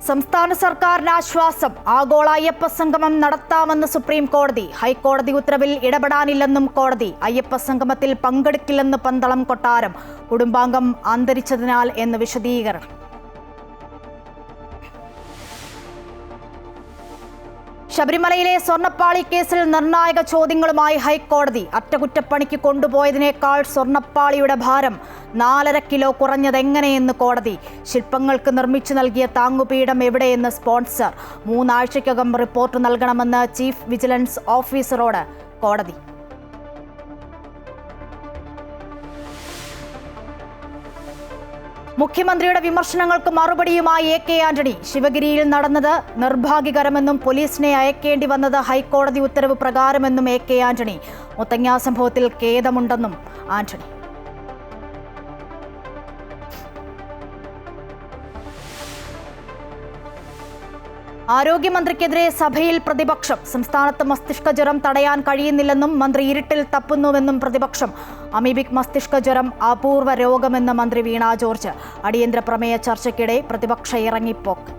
സംസ്ഥാന സർക്കാരിന് ആശ്വാസം. ആഗോള അയ്യപ്പ സംഗമം നടത്താമെന്ന് സുപ്രീം കോടതി. ഹൈക്കോടതി ഉത്തരവിൽ ഇടപെടാനില്ലെന്നും കോടതി. അയ്യപ്പ സംഗമത്തിൽ പങ്കെടുക്കില്ലെന്ന് പന്തളം കൊട്ടാരം. കുടുംബാംഗം അന്തരിച്ചതിനാൽ എന്ന് വിശദീകരണം. ശബരിമലയിലെ സ്വർണ്ണപ്പാളി കേസിൽ നിർണായക ചോദ്യങ്ങളുമായി ഹൈക്കോടതി. അറ്റകുറ്റപ്പണിക്ക് കൊണ്ടുപോയതിനേക്കാൾ സ്വർണ്ണപ്പാളിയുടെ ഭാരം 4.5 കിലോ കുറഞ്ഞതെങ്ങനെയെന്ന് കോടതി. ശില്പങ്ങൾക്ക് നിർമ്മിച്ചു നൽകിയ താങ്ങുപീഠം എവിടെയെന്ന് സ്പോൺസർ. 3 ആഴ്ചയ്ക്കകം റിപ്പോർട്ട് നൽകണമെന്ന് ചീഫ് വിജിലൻസ് ഓഫീസറോട് കോടതി. മുഖ്യമന്ത്രിയുടെ വിമർശനങ്ങൾക്ക് മറുപടിയുമായി എ കെ ആന്റണി. ശിവഗിരിയിൽ നടന്നത് നിർഭാഗ്യകരമെന്നും പോലീസിനെ അയക്കേണ്ടി വന്നത് ഹൈക്കോടതി ഉത്തരവ് പ്രകാരമെന്നും എ കെ ആന്റണി. മുത്തങ്ങ സംഭവത്തിൽ ഖേദമുണ്ടെന്നും ആന്റണി. ആരോഗ്യമന്ത്രിക്കെതിരെ സഭയിൽ പ്രതിപക്ഷം. സംസ്ഥാനത്ത് മസ്തിഷ്ക ജ്വരം തടയാൻ കഴിയുന്നില്ലെന്നും മന്ത്രി ഇരുട്ടിൽ തപ്പുന്നുവെന്നും പ്രതിപക്ഷം. അമീബിക് മസ്തിഷ്ക ജ്വരം അപൂർവ രോഗമെന്ന് മന്ത്രി വീണ ജോർജ്. അടിയന്തര പ്രമേയ ചർച്ചയ്ക്കിടെ പ്രതിപക്ഷ ഇറങ്ങിപ്പോക്ക്.